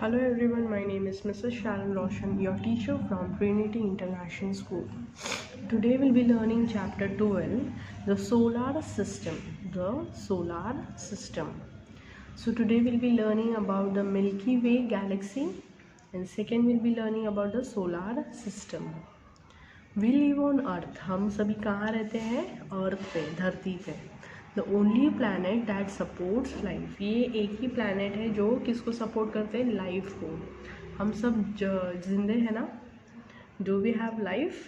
Hello everyone, my name is Mrs. Sharon Roshan, your teacher from Trinity International School. Today we'll be learning chapter 12, the solar system. The solar system. So today we'll be learning about the Milky Way galaxy, and second we'll be learning about the solar system. We live on Earth. हम सभी कहाँ रहते हैं? अर्थ पे, धरती पे. The only planet that supports life. ये एक ही प्लानट है जो किसको सपोर्ट करते हैं? लाइफ को. हम सब जिंदे हैं ना? Do we have life?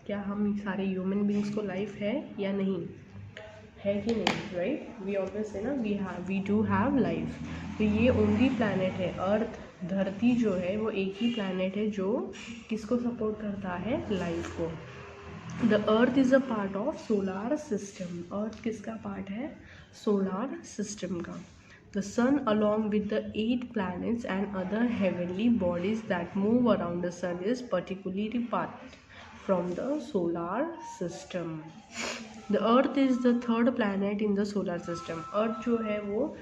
क्या हम सारे ह्यूमन बींग्स को लाइफ है या नहीं है कि नहीं? राइट, वी ऑलवेज से ना वी डू हैव लाइफ. तो ये ओनली प्लानट है अर्थ. धरती जो है वो एक ही प्लानट है जो किसको सपोर्ट करता है? लाइफ को. The earth is a part of solar system. Earth किसका पार्ट है? सोलार सिस्टम का. The sun along with the 8 planets and other heavenly bodies that move around the sun is particularly part from the solar system. The earth is the third planet in the solar system. Earth जो है वो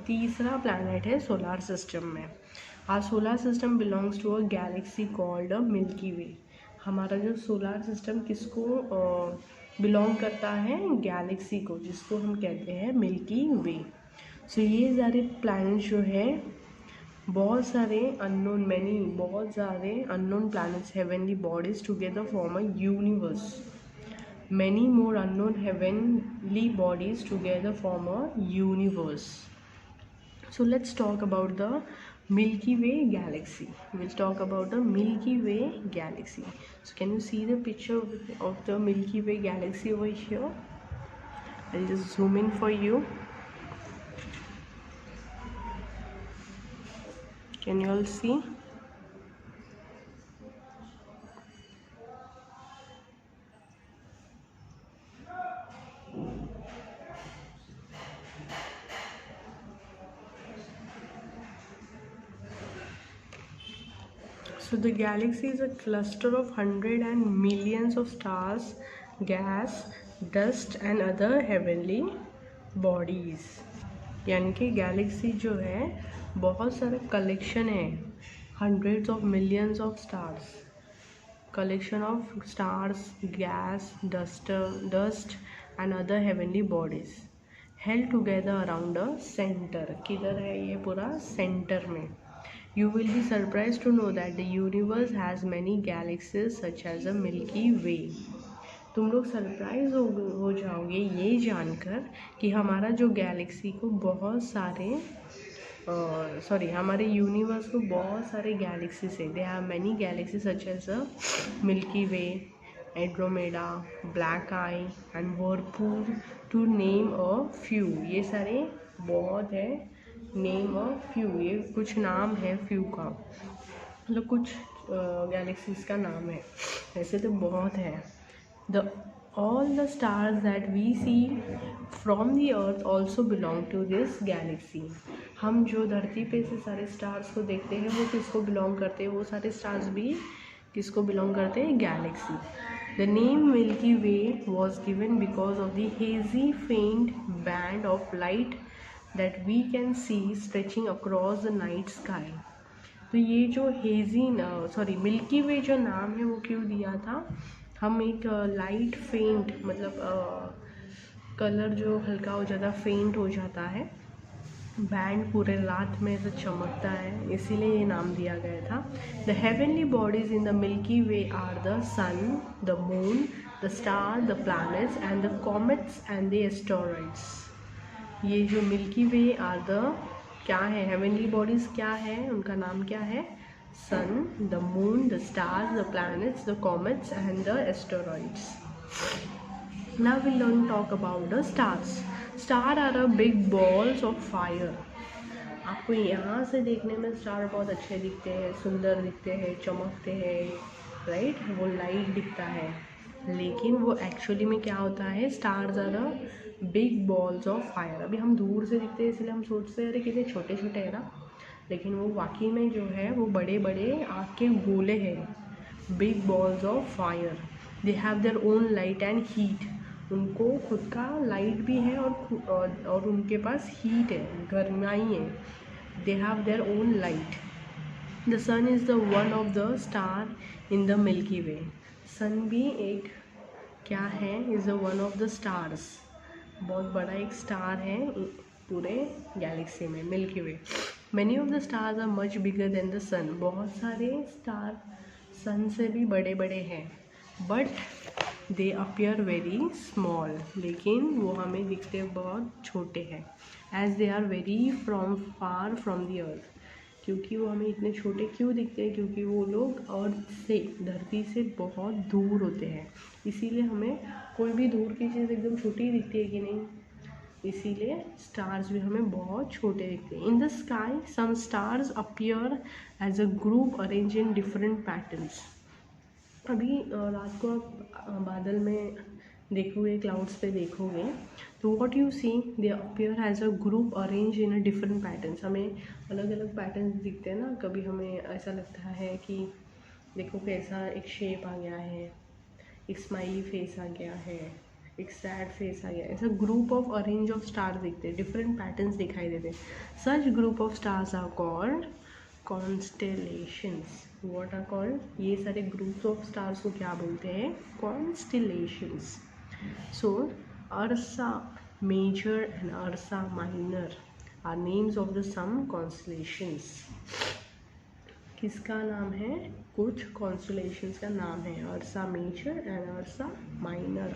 तीसरा planet है solar system में. Our solar system belongs to a galaxy called Milky Way. हमारा जो solar system किसको belong करता है? गैलेक्सी को, जिसको हम कहते हैं मिल्की वे. सो ये सारे प्लैनेट्स जो है बहुत सारे unknown planets, heavenly bodies together form a universe. Many more unknown heavenly bodies together form a universe. So let's talk about the Milky Way galaxy. We'll talk about the Milky Way galaxy. So can you see the picture of the Milky Way galaxy over here? I'll just zoom in for you. Can you all see? So the galaxy is a cluster of hundreds and millions of stars, gas, dust and other heavenly bodies. यानी कि Galaxy जो है बहुत सारा collection है. Hundreds of millions of stars, collection of stars, gas, dust and other heavenly bodies held together around a center. किधर है ये? पूरा सेंटर में. You will be surprised to know that the universe has many galaxies such as the Milky Way. तुम लोग surprise हो जाओगे ये जानकर कि हमारा जो गैलेक्सी को बहुत सारे हमारे यूनिवर्स को बहुत सारे गैलेक्सीज है. They have many galaxies such as a Milky Way, Andromeda, Black Eye and Whirlpool, to name a few. ये सारे बहुत है. नेम अ फ्यू, ये कुछ नाम है फ्यू का, मतलब कुछ गैलेक्सीज का नाम है. वैसे तो बहुत है. The all the stars that we see from the earth also belong to this galaxy. हम जो धरती पे से सारे स्टार्स को देखते हैं वो किसको बिलोंग करते हैं? वो सारे स्टार्स भी किसको बिलोंग करते हैं? Galaxy. The name Milky Way was given because of the hazy faint band of light that we can see stretching across the night sky. तो ये जो मिल्की वे जो नाम है वो क्यों दिया था? हम एक लाइट फेंट, मतलब कलर जो हल्का हो जाता, फेंट हो जाता है, बैंड पूरे रात में ऐसे चमकता है, इसीलिए ये नाम दिया गया था. The heavenly bodies in the Milky Way are the sun, the moon, the star, the planets and the comets and the asteroids. ये जो मिल्की वे आर द क्या है? हेवनली बॉडीज क्या है? उनका नाम क्या है? Sun, the moon, the stars, the planets, the comets and the asteroids. Now we learn talk about the stars. Star are a big balls of fire. आपको यहाँ से देखने में स्टार बहुत अच्छे दिखते हैं, सुंदर दिखते हैं, चमकते हैं, राइट? वो लाइट दिखता है, लेकिन वो एक्चुअली में क्या होता है? Stars are a big balls of fire. अभी हम दूर से दिखते हैं इसलिए हम सोचते हैं अरे कितने छोटे छोटे हैं ना, लेकिन वो वाकई में जो है वो बड़े बड़े आग के गोले हैं. Big balls of fire. They have their own light and heat. उनको खुद का लाइट भी है और उनके पास हीट है, गर्माई है. They have their own light. The sun is the one of the star in the Milky Way. Sun भी एक क्या है, is the one of the stars, बहुत बड़ा एक स्टार है पूरे गैलेक्सी में, Milky Way. Many of the stars are much bigger than the sun, बहुत सारे स्टार सन से भी बड़े बड़े हैं। But they appear very small, लेकिन वो हमें दिखते बहुत छोटे हैं। As they are very far from the earth, क्योंकि वो हमें इतने छोटे क्यों दिखते हैं, क्योंकि वो लोग अर्थ से, धरती से बहुत दूर होते हैं। इसीलिए हमें कोई भी दूर की चीज़ एकदम छोटी ही दिखती है कि नहीं, इसीलिए स्टार्स भी हमें बहुत छोटे दिखते हैं। In the sky some stars appear as a group arrange in different patterns. अभी रात को आप बादल में देखोगे, क्लाउड्स पे देखोगे, तो what you see, they appear as a group arrange in a different patterns. हमें अलग अलग पैटर्न्स दिखते हैं ना। कभी हमें ऐसा लगता है कि देखो कैसा एक शेप आ गया है, एक स्माइली फेस आ गया है, एक सैड फेस आ गया, ऐसा group of arrange of star दिखते हैं, डिफरेंट पैटर्न्स दिखाई देते हैं। Such group of stars are called constellations. What are called, ये सारे ग्रुप्स ऑफ स्टार्स को क्या बोलते हैं, constellations. So Ursa Major and Ursa Minor are names of the some constellations. किसका नाम है, कुछ कॉन्स्टेलेशंस का नाम है, Ursa Major and Ursa Minor.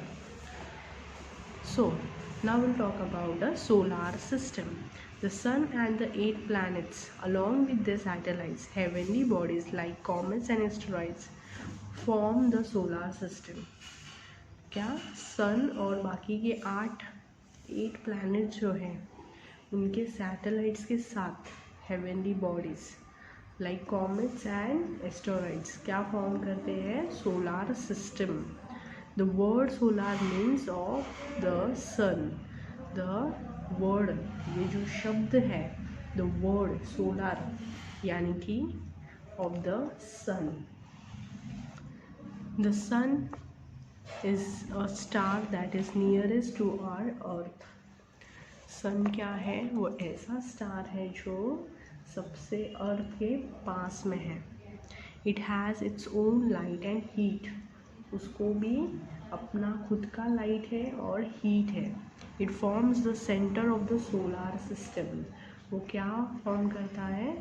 So now we'll talk about the solar system. The sun and the 8 planets along with their satellites, heavenly bodies like comets and asteroids form the solar system. क्या सन और बाकी के 8 planets जो हैं उनके satellites के साथ heavenly bodies like comets and asteroids क्या फॉर्म करते हैं, solar system. The word solar means of the sun. The word, ये जो शब्द है, the word solar यानी कि of the sun. The sun is a star that is nearest to our earth. सन क्या है, वो ऐसा स्टार है जो सबसे अर्थ के पास में है। It has its own light and heat. उसको भी अपना खुद का लाइट है और हीट है। It forms the centre of the solar system. वो क्या फॉर्म करता है,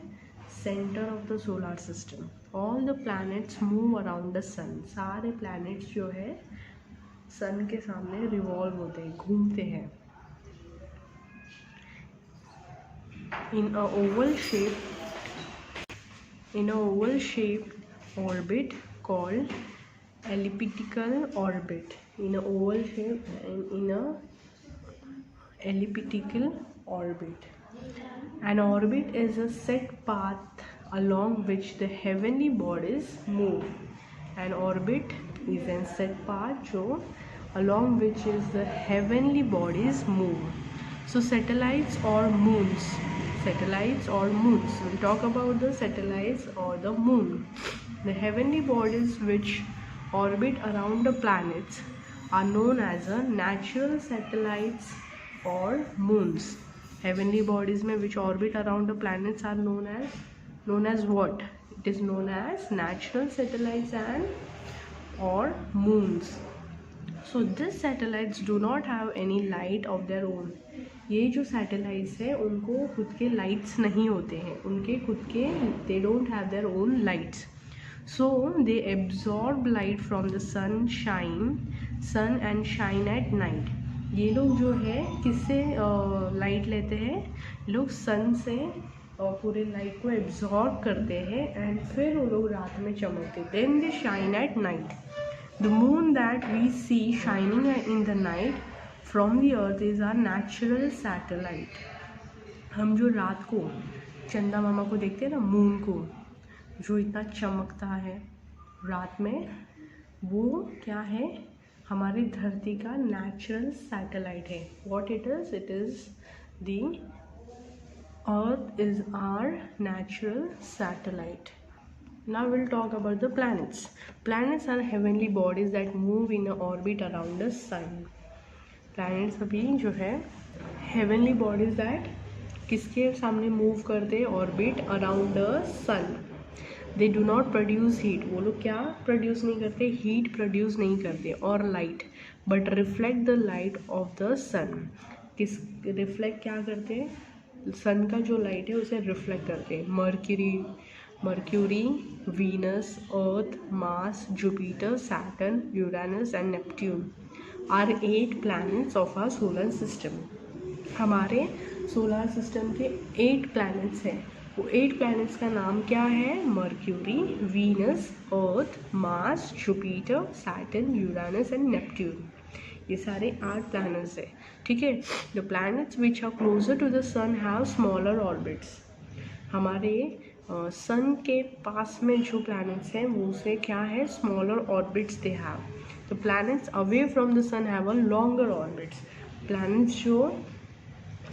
centre of the solar system. All the planets move around the sun. सारे प्लैनेट्स जो है सन के सामने रिवॉल्व होते हैं, घूमते हैं। In a oval shape orbit called elliptical orbit. In a oval shape and in a elliptical orbit. An orbit is a set path along which the heavenly bodies move. An orbit is a set path जो along which is the heavenly bodies move. So satellites or moons. We'll talk about the satellites or the moon. The heavenly bodies which orbit around the planets are known as a natural satellites or moons. Heavenly bodies में which orbit around the planets are known as what? It is known as natural satellites and or moons. So these satellites do not have any light of their own. ये जो satellites है उनको खुद के lights नहीं होते हैं, उनके खुद के they don't have their own lights. So they absorb light from the sun and shine at night. ये लोग जो है किससे लाइट लेते हैं, लोग सन से पूरे लाइट को एब्जॉर्ब करते हैं एंड फिर वो लोग रात में चमकते हैं। Then they shine at night. The moon that we see shining in the night from the earth is our natural satellite. हम जो रात को चंदा मामा को देखते हैं ना, मून को जो इतना चमकता है रात में, वो क्या है, हमारी धरती का नेचुरल सैटेलाइट है। What it is the earth is our natural satellite. Now will talk about the planets. Planets are heavenly bodies that move in a orbit around the sun. Planets अभी जो है हेवनली बॉडीज दैट किसके सामने move करते हैं, orbit around the sun. They do not produce heat, वो लोग क्या प्रोड्यूस नहीं करते, हीट प्रोड्यूस नहीं करते, और light, but reflect the light of the sun. किस रिफ्लेक्ट क्या करते हैं, सन का जो लाइट है उसे रिफ्लेक्ट करते हैं। Mercury, Venus, Earth, Mars, Jupiter, Saturn, Uranus and Neptune are 8 planets of our solar system. हमारे सोलर सिस्टम के 8 प्लैनेट्स हैं। वो 8 प्लैनेट्स का नाम क्या है, Mercury, Venus, Earth, Mars, Jupiter, Saturn, Uranus and Neptune. ये सारे 8 प्लैनेट्स हैं, ठीक है। The planets which are closer to the sun have smaller orbits. हमारे सन के पास में जो प्लैनेट्स हैं वो से क्या है, smaller orbits they have. The planets away from the sun have a longer orbits. Planets जो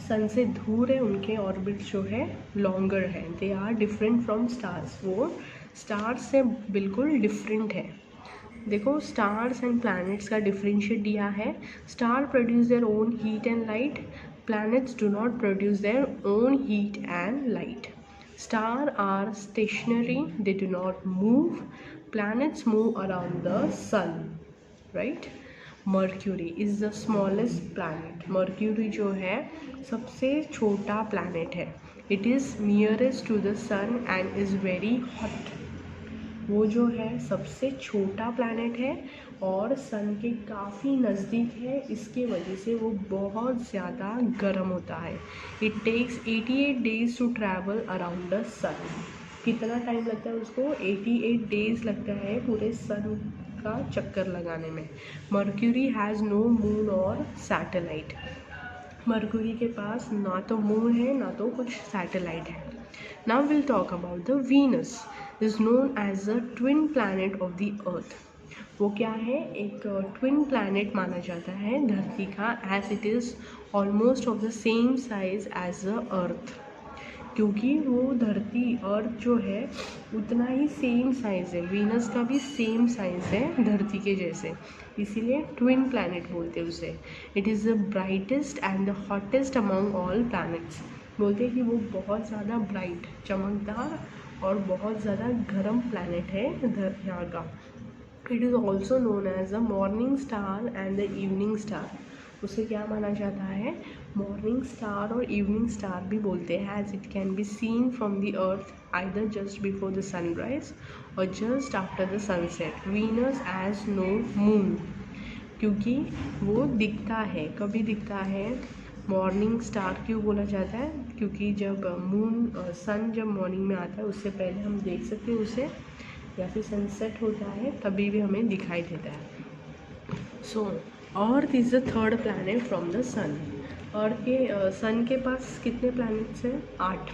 सन से दूर है उनके ऑर्बिट जो है लॉन्गर है। They are different from stars, वो स्टार्स से बिल्कुल डिफरेंट है। देखो स्टार्स एंड प्लैनेट्स का डिफरेंशिएट दिया है। Star produce their own heat and light, planets do not produce their own heat and light. Star are stationary, they do not move, planets move around the sun, right. Mercury is the smallest planet. Mercury जो है सबसे छोटा planet है। It is nearest to the sun and is very hot. वो जो है सबसे छोटा प्लैनेट है और सन के काफ़ी नज़दीक है, इसके वजह से वो बहुत ज़्यादा गर्म होता है। It takes 88 days to travel around the sun. कितना टाइम लगता है उसको, 88 डेज लगता है पूरे सन का चक्कर लगाने में। मर्क्यूरी हैज़ नो मून और सैटेलाइट। मर्क्यूरी के पास ना तो मून है ना तो कुछ सैटेलाइट है। Now will talk about the Venus, is known as the twin planet of the Earth. वो क्या है, एक ट्विन प्लैनेट माना जाता है धरती का, as it is almost of the same size as the earth. क्योंकि वो धरती अर्थ जो है उतना ही सेम साइज़ है, वीनस का भी सेम साइज़ है धरती के जैसे, इसीलिए ट्विन प्लैनेट बोलते हैं उसे। It is the brightest and the hottest among all planets. बोलते हैं कि वो बहुत ज़्यादा ब्राइट, चमकदार और बहुत ज़्यादा गर्म प्लैनेट है यहाँ का। It is also known as the morning star and the evening star. उसे क्या माना जाता है, मॉर्निंग स्टार और इवनिंग स्टार भी बोलते हैं, as it can be seen from the earth either just before the sunrise और just after the sunset. Venus has no moon, क्योंकि वो दिखता है, कभी दिखता है। मॉर्निंग स्टार क्यों बोला जाता है, क्योंकि जब सन जब मॉर्निंग में आता है उससे पहले हम देख सकते हैं उसे, या फिर सनसेट होता है तभी भी हमें दिखाई देता है। So earth is the third planet from the sun. Earth के सन के पास कितने प्लैनेट्स हैं, 8,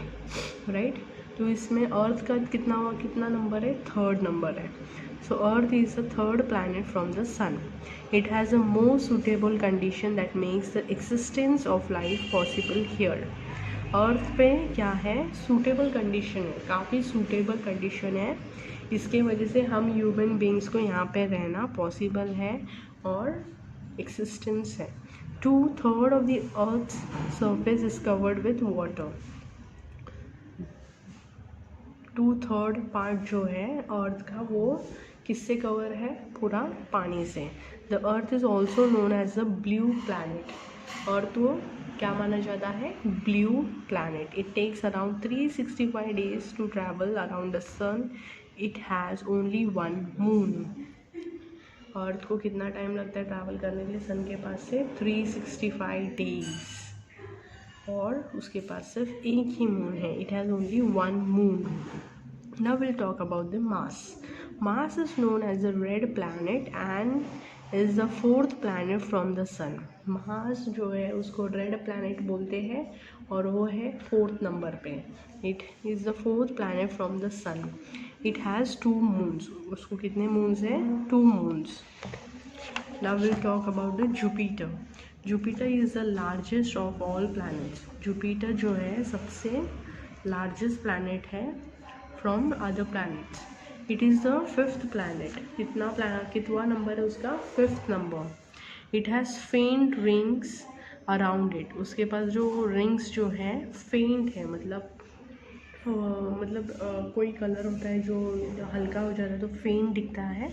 राइट। तो इसमें अर्थ का कितना नंबर है, 3rd नंबर है। So earth is the third planet from the sun. It has a more suitable condition that makes the existence of life possible here. Earth पे क्या है, सूटेबल कंडीशन है, काफ़ी सूटेबल कंडीशन है, इसके वजह से हम ह्यूमन बींग्स को यहाँ पे रहना पॉसिबल है और एक्सिस्टेंस है। 2/3 of the earth surface is covered with water. 2/3 part जो है अर्थ का वो किससे कवर है, पूरा पानी से। The earth is also known as the blue planet. Earth वो क्या माना जाता है, blue planet. It takes around 365 days to travel around the sun. It has only 1 moon. अर्थ को कितना टाइम लगता है ट्रैवल करने के लिए सन के पास से, 365 days, और उसके पास सिर्फ एक ही मून है। It has only 1 moon. Now we'll talk about the Mars. Mars is known as the red planet and is the 4th planet from the sun. Mars जो है उसको रेड प्लैनेट बोलते हैं और वो है 4th नंबर पे। It is the 4th planet from the sun. It has 2 moons. उसको कितने moons हैं, 2 moons. Now we'll talk about the Jupiter. Jupiter is the largest of all planets. Jupiter जो है सबसे largest planet है from other planets. It is the 5th planet. कितना number है उसका, 5th number. It has faint rings around it. उसके पास जो rings जो है faint है, मतलब मतलब कोई कलर होता है जो हल्का हो जाता है तो फेंट दिखता है,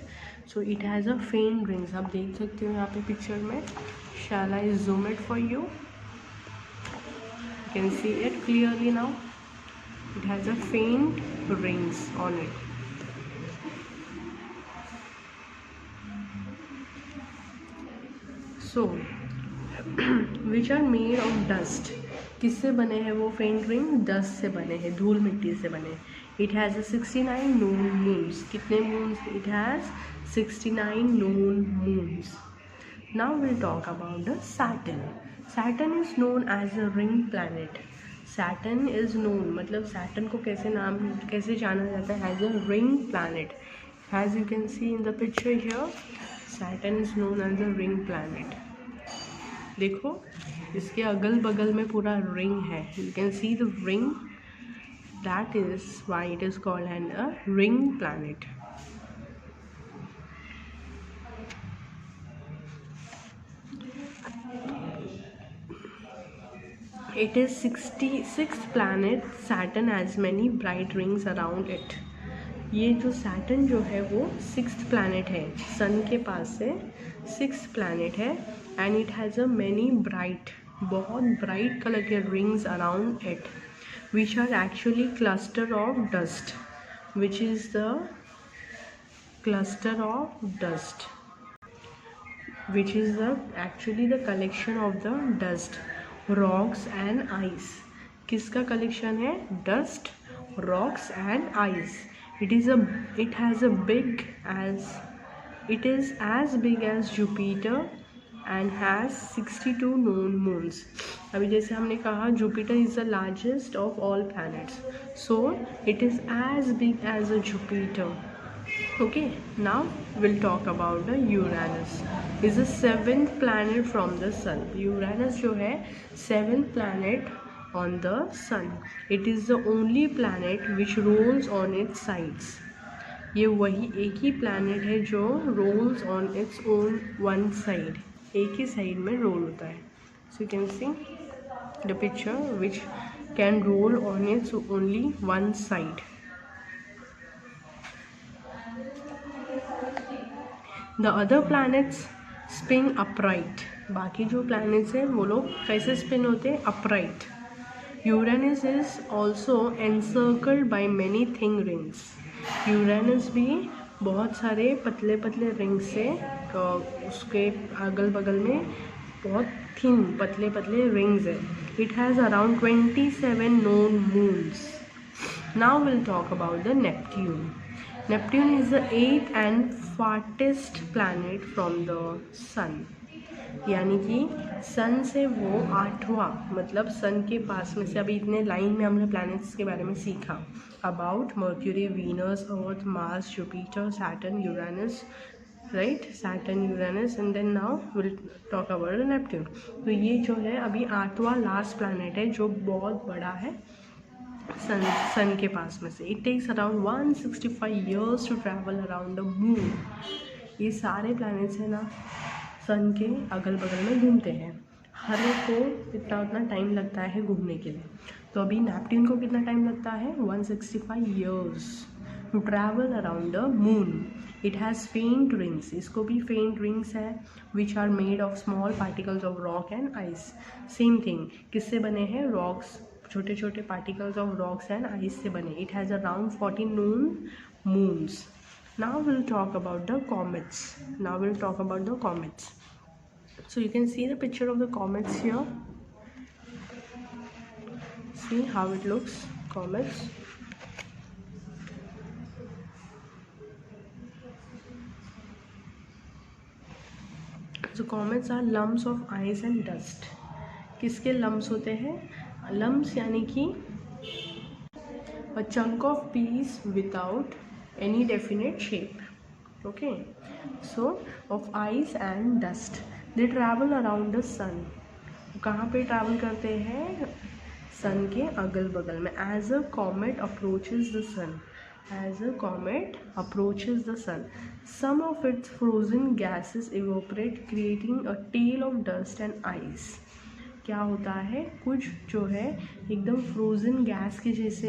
so it has a faint rings. आप देख सकते हो यहाँ पे पिक्चर में। Shall I zoom it for you, can see it clearly now. It has a faint rings on it. So which are made of dust. किससे बने हैं वो फेंट रिंग? डस्ट से बने हैं, धूल मिट्टी से बने। It has 69 known moons. कितने moons? It has 69 known moons. Now will talk about the Saturn. Saturn is known as a ring planet. Saturn is known, मतलब सैटर्न को कैसे जाना जाता है? As a ring planet. As you can see in the picture here, Saturn is known as a ring planet. देखो इसके अगल बगल में पूरा रिंग है, you can see the ring, that is why it is called an a ring planet. It is 66th planet Saturn has many bright rings around it. ये जो Saturn जो है वो 6th planet है, सन के पास से 6th planet है, and it has a many bright, बहुत ब्राइट कलर के rings around it, which are actually cluster of dust, which is the cluster of dust, which is actually the collection of the dust, rocks and ice. किसका collection है? Dust, rocks and ice. It is as big as Jupiter and has 62 known moons. अभी जैसे हमने कहा Jupiter is the largest of all planets, so it is as big as a Jupiter. Okay, now we'll talk about the Uranus. Is the 7th planet from the sun. Uranus जो है 7th planet on the sun. It is the only planet which rolls on its sides. ये वही एक ही planet है जो rolls on its own one side. एक ही side में roll होता है. So you can see the picture which can roll on its only one side. The other planets spin upright. बाकी जो planets हैं वो लोग कैसे spin होते हैं? Upright. Uranus is also encircled by many thin rings. Uranus भी बहुत सारे पतले पतले रिंग से उसके अगल बगल में बहुत थिन पतले पतले रिंग्स है. It has around 27 known moons. Now we'll talk about the Neptune. Neptune is the 8th and farthest planet from the sun. यानी कि सन से वो 8वां, मतलब सन के पास में से. अभी इतने लाइन में हमने प्लैनेट्स के बारे में सीखा about Mercury, Venus, Earth, Mars, Jupiter, Saturn, Uranus, right? Saturn, Uranus, and then now will talk about Neptune. तो ये जो है अभी 8वां लास्ट प्लैनेट है जो बहुत बड़ा है सन के पास में से. It takes around 165 years to travel around the moon. ये सारे प्लैनेट्स हैं ना सन के अगल बगल में घूमते हैं, हर एक को इतना उतना टाइम लगता है घूमने के लिए. तो अभी नेपट्यून को कितना टाइम लगता है? 165 years to travel around the moon. It has faint rings. इसको भी फेंट रिंग्स है which are made of small particles of rock and ice. Same thing, किससे बने हैं? रॉक्स, छोटे छोटे particles of rocks and ice से बने. It has around 14 known moons. Now we'll talk about the comets. So you can see the picture of the comets here. See how it looks, comets. So comets are lumps of ice and dust. किसके lumps होते हैं? Lumps यानी कि a chunk of piece without any definite shape. Okay, so of ice and dust, they travel around the sun. कहाँ पे travel करते हैं? सन के अगल बगल में. As a comet approaches the sun, some of its frozen gases evaporate, creating a tail of dust and ice. क्या होता है, कुछ जो है एकदम फ्रोजन गैस के जैसे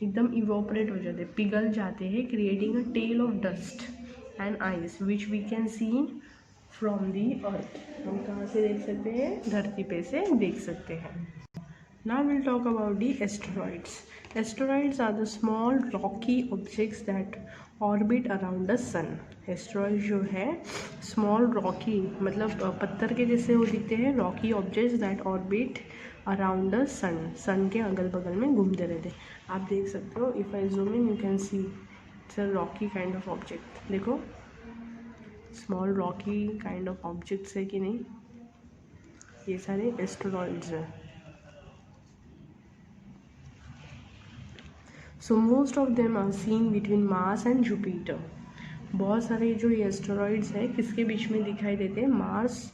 एकदम इवोपरेट हो जाते, पिघल जाते हैं, creating a tail of dust and ice which we can see from the earth. हम कहाँ से देख सकते हैं, धरती पे से देख सकते हैं। Now we'll talk about the asteroids. Asteroids are the small rocky objects that orbit around the sun. Asteroids जो है small rocky मतलब पत्थर के जैसे वो दिखते हैं, rocky objects that orbit around the sun. sun के अगल बगल में घूमते रहते। आप देख सकते हो, if I zoom in you can see it's a rocky kind of object. देखो small rocky kind of objects है कि नहीं, ये सारे asteroids हैं। So most of them are seen between Mars and Jupiter. बहुत सारे जो ये एस्टेरॉइड्स है किसके बीच में दिखाई देते हैं, Mars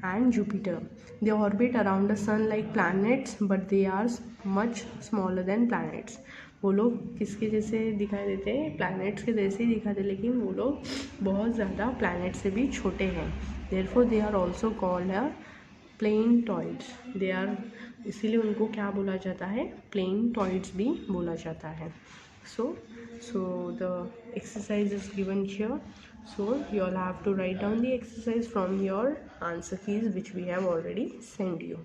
and Jupiter. They orbit around the sun like planets but they are much smaller than planets. वो लोग किसके जैसे दिखाई देते हैं, प्लैनेट्स के जैसे ही दिखाते, लेकिन वो लोग बहुत ज़्यादा प्लैनेट से भी छोटे हैं। Therefore they are also called planetoids. They are, इसीलिए उनको क्या बोला जाता है, प्लेनटॉइड्स भी बोला जाता है। So the exercise is given here, so you all have to write down the exercise from your answer keys which we have already sent you.